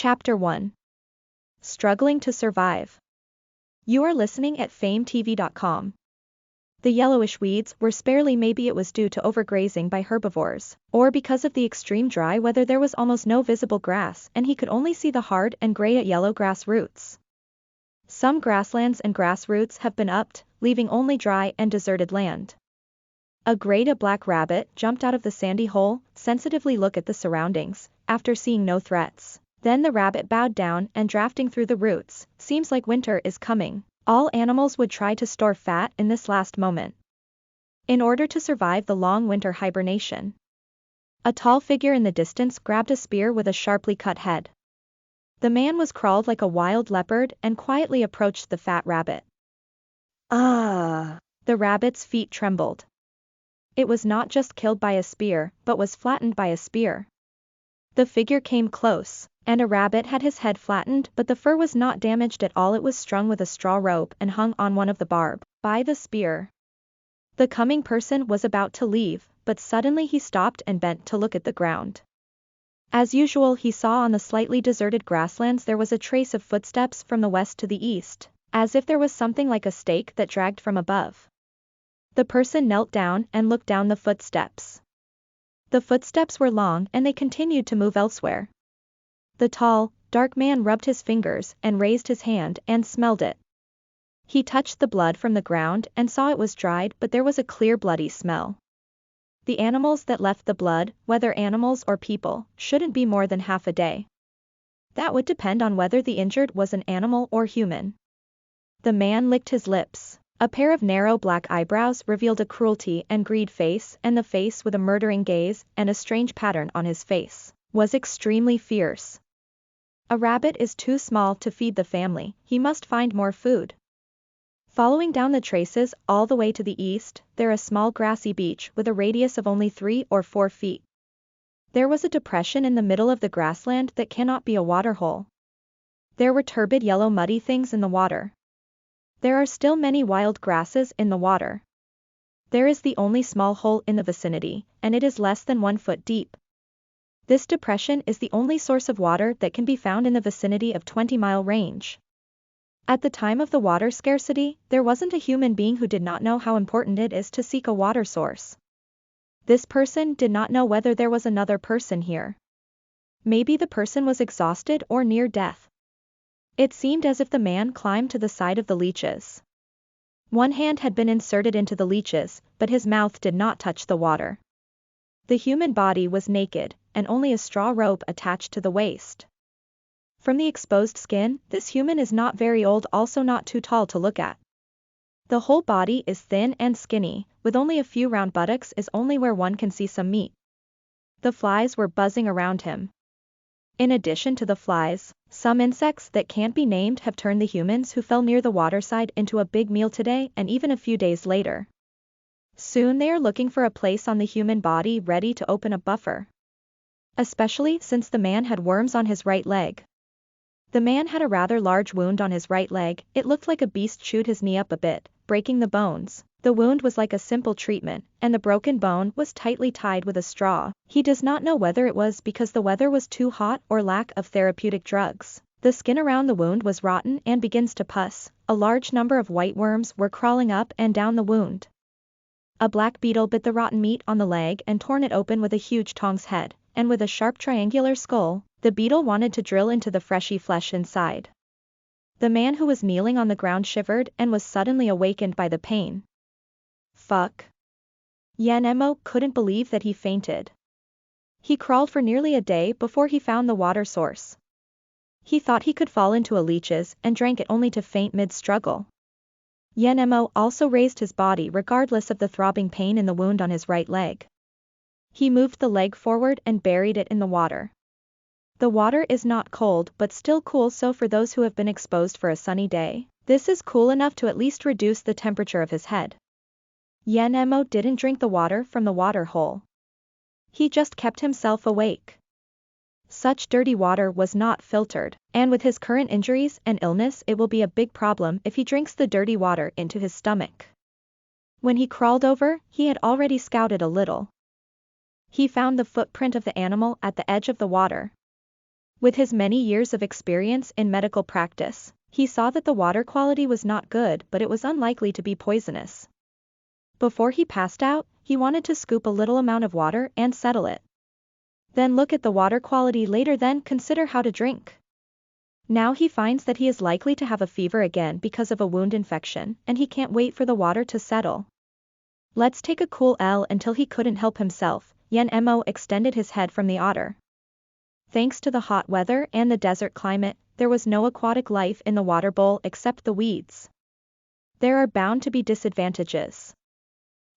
Chapter 1. Struggling to survive. You are listening at famvetv.info. The yellowish weeds were sparely. Maybe it was due to overgrazing by herbivores, or because of the extreme dry weather there was almost no visible grass and he could only see the hard and gray yellow grass roots. Some grasslands and grass roots have been upped, leaving only dry and deserted land. A black rabbit jumped out of the sandy hole, sensitively look at the surroundings, after seeing no threats. Then the rabbit bowed down and drafting through the roots, seems like winter is coming. All animals would try to store fat in this last moment, in order to survive the long winter hibernation. A tall figure in the distance grabbed a spear with a sharply cut head. The man was crawled like a wild leopard and quietly approached the fat rabbit. The rabbit's feet trembled. It was not just killed by a spear, but was flattened by a spear. The figure came close, and a rabbit had his head flattened, but the fur was not damaged at all. It was strung with a straw rope and hung on one of the barb by the spear. The coming person was about to leave, but suddenly he stopped and bent to look at the ground. As usual, he saw on the slightly deserted grasslands there was a trace of footsteps from the west to the east, as if there was something like a stake that dragged from above. The person knelt down and looked down the footsteps. The footsteps were long and they continued to move elsewhere. The tall, dark man rubbed his fingers and raised his hand and smelled it. He touched the blood from the ground and saw it was dried, but there was a clear bloody smell. The animals that left the blood, whether animals or people, shouldn't be more than half a day. That would depend on whether the injured was an animal or human. The man licked his lips. A pair of narrow black eyebrows revealed a cruelty and greed face, and the face with a murdering gaze and a strange pattern on his face was extremely fierce. A rabbit is too small to feed the family, he must find more food. Following down the traces all the way to the east, there is a small grassy beach with a radius of only 3 or 4 feet. There was a depression in the middle of the grassland that cannot be a waterhole. There were turbid yellow muddy things in the water. There are still many wild grasses in the water. There is the only small hole in the vicinity, and it is less than 1 foot deep. This depression is the only source of water that can be found in the vicinity of 20-mile range. At the time of the water scarcity, there wasn't a human being who did not know how important it is to seek a water source. This person did not know whether there was another person here. Maybe the person was exhausted or near death. It seemed as if the man climbed to the side of the leeches. One hand had been inserted into the leeches, but his mouth did not touch the water. The human body was naked, and only a straw rope attached to the waist. From the exposed skin, this human is not very old, also not too tall to look at. The whole body is thin and skinny, with only a few round buttocks is only where one can see some meat. The flies were buzzing around him. In addition to the flies, some insects that can't be named have turned the humans who fell near the waterside into a big meal today and even a few days later. Soon they are looking for a place on the human body ready to open a buffer. Especially since the man had worms on his right leg. The man had a rather large wound on his right leg, it looked like a beast chewed his knee up a bit, breaking the bones. The wound was like a simple treatment, and the broken bone was tightly tied with a straw. He does not know whether it was because the weather was too hot or lack of therapeutic drugs. The skin around the wound was rotten and begins to pus. A large number of white worms were crawling up and down the wound. A black beetle bit the rotten meat on the leg and torn it open with a huge tongs head, and with a sharp triangular skull, the beetle wanted to drill into the fleshy flesh inside. The man who was kneeling on the ground shivered and was suddenly awakened by the pain. Fuck. Ren couldn't believe that he fainted. He crawled for nearly a day before he found the water source. He thought he could fall into a leeches and drank it only to faint mid-struggle. Ren also raised his body regardless of the throbbing pain in the wound on his right leg. He moved the leg forward and buried it in the water. The water is not cold but still cool, so for those who have been exposed for a sunny day, this is cool enough to at least reduce the temperature of his head. Ren didn't drink the water from the water hole. He just kept himself awake. Such dirty water was not filtered, and with his current injuries and illness it will be a big problem if he drinks the dirty water into his stomach. When he crawled over, he had already scouted a little. He found the footprint of the animal at the edge of the water. With his many years of experience in medical practice, he saw that the water quality was not good, but it was unlikely to be poisonous. Before he passed out, he wanted to scoop a little amount of water and settle it. Then look at the water quality later, then consider how to drink. Now he finds that he is likely to have a fever again because of a wound infection, and he can't wait for the water to settle. Let's take a cool L until he couldn't help himself. Yen Mo extended his head from the otter. Thanks to the hot weather and the desert climate, there was no aquatic life in the water bowl except the weeds. There are bound to be disadvantages.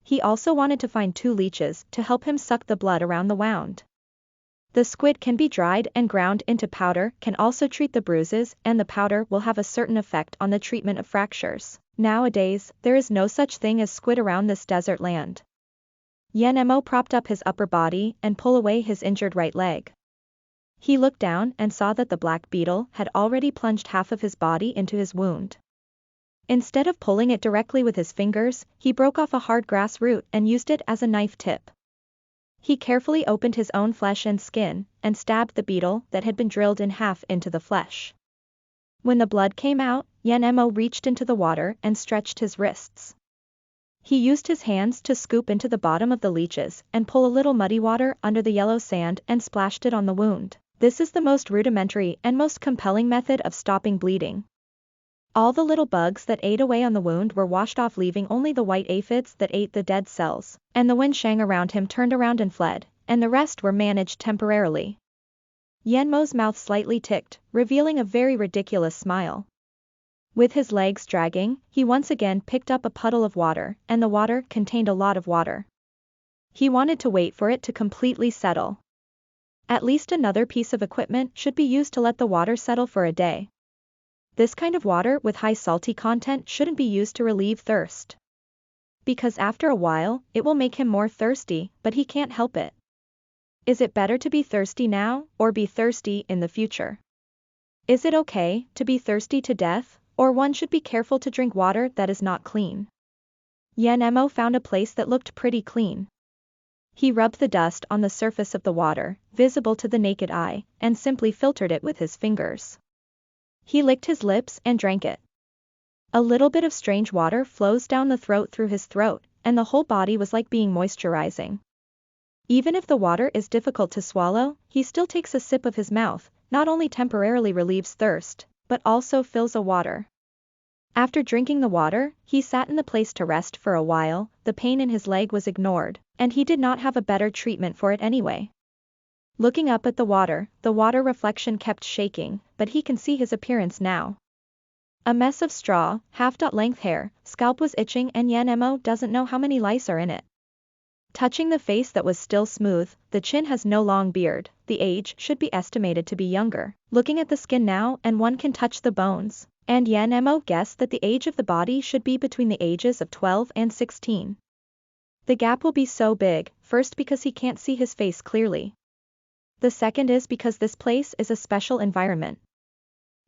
He also wanted to find 2 leeches to help him suck the blood around the wound. The squid can be dried and ground into powder, can also treat the bruises, and the powder will have a certain effect on the treatment of fractures. Nowadays, there is no such thing as squid around this desert land. Yen Mo propped up his upper body and pulled away his injured right leg. He looked down and saw that the black beetle had already plunged half of his body into his wound. Instead of pulling it directly with his fingers, he broke off a hard grass root and used it as a knife tip. He carefully opened his own flesh and skin, and stabbed the beetle that had been drilled in half into the flesh. When the blood came out, Yen Mo reached into the water and stretched his wrists. He used his hands to scoop into the bottom of the leeches and pull a little muddy water under the yellow sand and splashed it on the wound. This is the most rudimentary and most compelling method of stopping bleeding. All the little bugs that ate away on the wound were washed off, leaving only the white aphids that ate the dead cells, and the Wenshang around him turned around and fled, and the rest were managed temporarily. Yen Mo's mouth slightly ticked, revealing a very ridiculous smile. With his legs dragging, he once again picked up a puddle of water, and the water contained a lot of water. He wanted to wait for it to completely settle. At least another piece of equipment should be used to let the water settle for a day. This kind of water with high salty content shouldn't be used to relieve thirst. Because after a while, it will make him more thirsty, but he can't help it. Is it better to be thirsty now, or be thirsty in the future? Is it okay to be thirsty to death, or one should be careful to drink water that is not clean? Yen Mo found a place that looked pretty clean. He rubbed the dust on the surface of the water, visible to the naked eye, and simply filtered it with his fingers. He licked his lips and drank it. A little bit of strange water flows down the throat through his throat, and the whole body was like being moisturizing. Even if the water is difficult to swallow, he still takes a sip of his mouth, not only temporarily relieves thirst, but also fills a water. After drinking the water, he sat in the place to rest for a while. The pain in his leg was ignored, and he did not have a better treatment for it anyway. Looking up at the water reflection kept shaking, but he can see his appearance now. A mess of straw, half-length hair, scalp was itching, and Yen Mo doesn't know how many lice are in it. Touching the face that was still smooth, the chin has no long beard, the age should be estimated to be younger. Looking at the skin now, and one can touch the bones, and Yen Mo guessed that the age of the body should be between the ages of 12 and 16. The gap will be so big, first because he can't see his face clearly. The second is because this place is a special environment.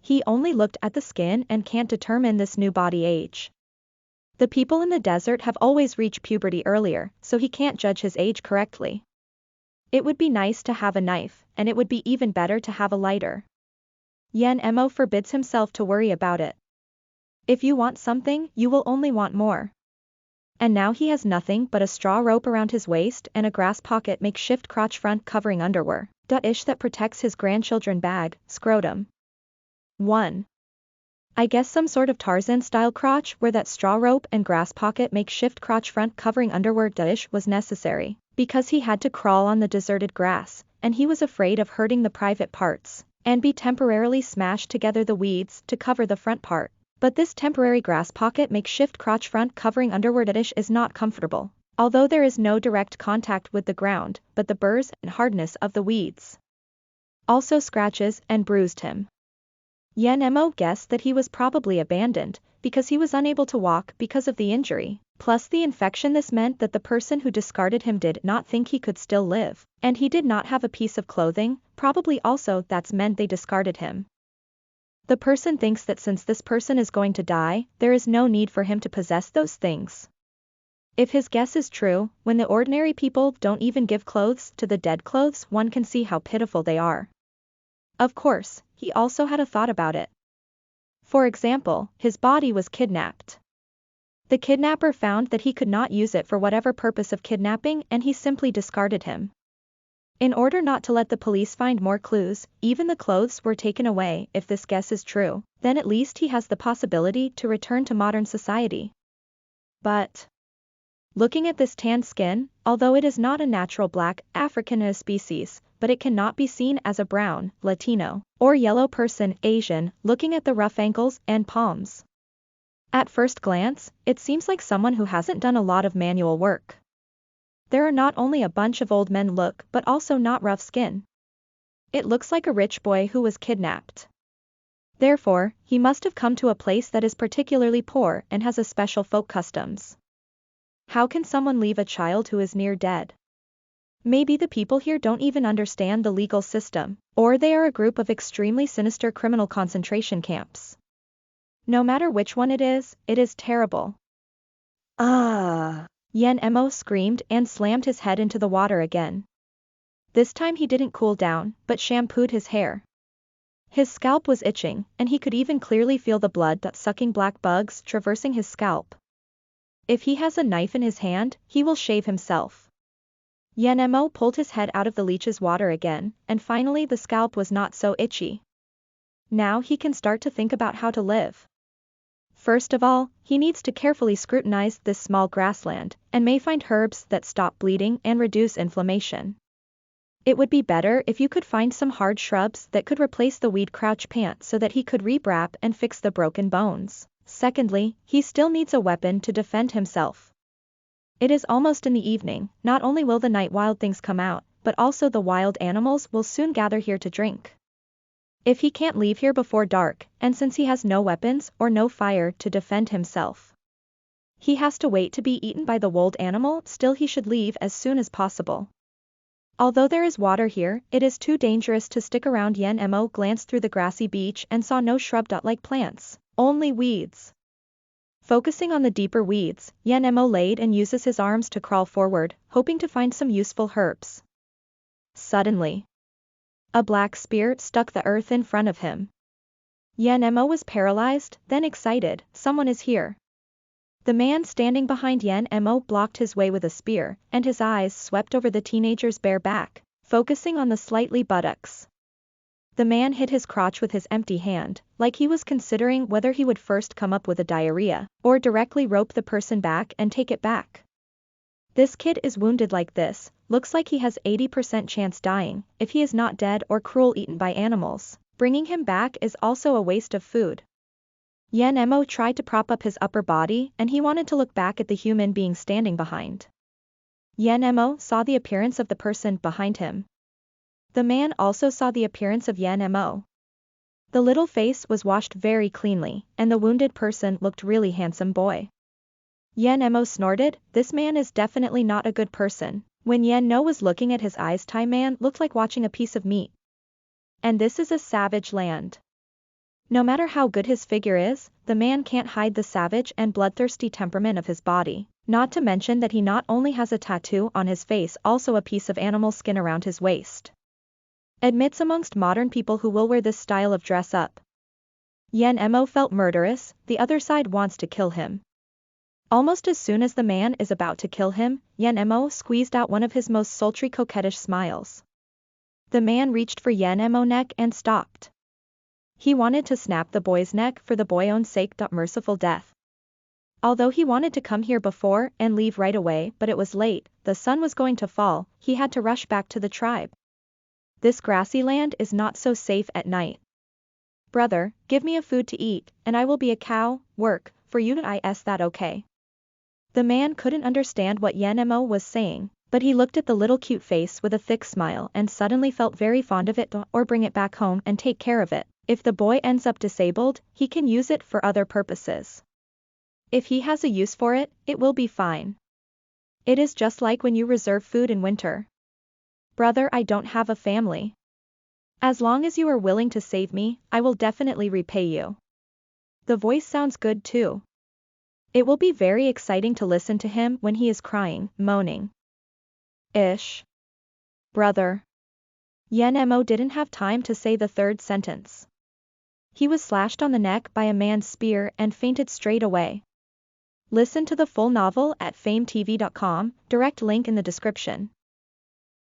He only looked at the skin and can't determine this new body age. The people in the desert have always reached puberty earlier, so he can't judge his age correctly. It would be nice to have a knife, and it would be even better to have a lighter. Yen Mo forbids himself to worry about it. If you want something, you will only want more. And now he has nothing but a straw rope around his waist and a grass pocket makeshift crotch front covering underwear. Ish that protects his grandchildren bag, scrotum. 1. I guess some sort of Tarzan-style crotch where that straw rope and grass pocket makeshift crotch front covering underwear ish was necessary, because he had to crawl on the deserted grass, and he was afraid of hurting the private parts, and be temporarily smashed together the weeds to cover the front part. But this temporary grass pocket makeshift crotch front covering underwear ish is not comfortable. Although there is no direct contact with the ground, but the burrs and hardness of the weeds also scratches and bruised him. Yen Mo guessed that he was probably abandoned, because he was unable to walk because of the injury, plus the infection. This meant that the person who discarded him did not think he could still live, and he did not have a piece of clothing, probably also that's meant they discarded him. The person thinks that since this person is going to die, there is no need for him to possess those things. If his guess is true, when the ordinary people don't even give clothes to the dead clothes, one can see how pitiful they are. Of course, he also had a thought about it. For example, his body was kidnapped. The kidnapper found that he could not use it for whatever purpose of kidnapping and he simply discarded him. In order not to let the police find more clues, even the clothes were taken away. If this guess is true, then at least he has the possibility to return to modern society. But looking at this tanned skin, although it is not a natural black African species, but it cannot be seen as a brown, Latino, or yellow person, Asian, looking at the rough ankles and palms. At first glance, it seems like someone who hasn't done a lot of manual work. There are not only a bunch of old men look but also not rough skin. It looks like a rich boy who was kidnapped. Therefore, he must have come to a place that is particularly poor and has a special folk customs. How can someone leave a child who is near dead? Maybe the people here don't even understand the legal system, or they are a group of extremely sinister criminal concentration camps. No matter which one it is terrible. Ah! Yen Mo screamed and slammed his head into the water again. This time he didn't cool down, but shampooed his hair. His scalp was itching, and he could even clearly feel the blood-sucking black bugs traversing his scalp. If he has a knife in his hand, he will shave himself. Yen Mo pulled his head out of the leech's water again, and finally the scalp was not so itchy. Now he can start to think about how to live. First of all, he needs to carefully scrutinize this small grassland, and may find herbs that stop bleeding and reduce inflammation. It would be better if you could find some hard shrubs that could replace the weed crouch pant so that he could re-wrap and fix the broken bones. Secondly, he still needs a weapon to defend himself. It is almost in the evening, not only will the night wild things come out, but also the wild animals will soon gather here to drink. If he can't leave here before dark, and since he has no weapons or no fire to defend himself, he has to wait to be eaten by the wild animal, still he should leave as soon as possible. Although there is water here, it is too dangerous to stick around. Yen Mo glanced through the grassy beach and saw no shrub-like plants, only weeds. Focusing on the deeper weeds, Yen Mo laid and uses his arms to crawl forward, hoping to find some useful herbs. Suddenly, a black spear stuck the earth in front of him. Yen Mo was paralyzed, then excited. Someone is here. The man standing behind Yen Mo blocked his way with a spear, and his eyes swept over the teenager's bare back, focusing on the slightly buttocks. The man hit his crotch with his empty hand, like he was considering whether he would first come up with a diarrhea, or directly rope the person back and take it back. This kid is wounded like this, looks like he has 80% chance dying, if he is not dead or cruel eaten by animals. Bringing him back is also a waste of food. Yen Mo tried to prop up his upper body and he wanted to look back at the human being standing behind. Yen Mo saw the appearance of the person behind him. The man also saw the appearance of Yen Mo. The little face was washed very cleanly, and the wounded person looked really handsome boy. Yen Mo snorted, this man is definitely not a good person. When Yen No was looking at his eyes, Thai man looked like watching a piece of meat. And this is a savage land. No matter how good his figure is, the man can't hide the savage and bloodthirsty temperament of his body, not to mention that he not only has a tattoo on his face, also a piece of animal skin around his waist. Admits amongst modern people who will wear this style of dress up. Yen Mo felt murderous, the other side wants to kill him. Almost as soon as the man is about to kill him, Yen Mo squeezed out one of his most sultry coquettish smiles. The man reached for Yen Mo's neck and stopped. He wanted to snap the boy's neck for the boy's own sake. Merciful death. Although he wanted to come here before and leave right away, but it was late, the sun was going to fall, he had to rush back to the tribe. This grassy land is not so safe at night. Brother, give me a food to eat, and I will be a cow, work, for you. Is that okay? The man couldn't understand what Yen Mo was saying, but he looked at the little cute face with a thick smile and suddenly felt very fond of it. Or bring it back home and take care of it. If the boy ends up disabled, he can use it for other purposes. If he has a use for it, it will be fine. It is just like when you reserve food in winter. Brother, I don't have a family. As long as you are willing to save me, I will definitely repay you. The voice sounds good too. It will be very exciting to listen to him when he is crying, moaning. Brother. Yen Mo didn't have time to say the third sentence. He was slashed on the neck by a man's spear and fainted straight away. Listen to the full novel at FameTV.com, direct link in the description.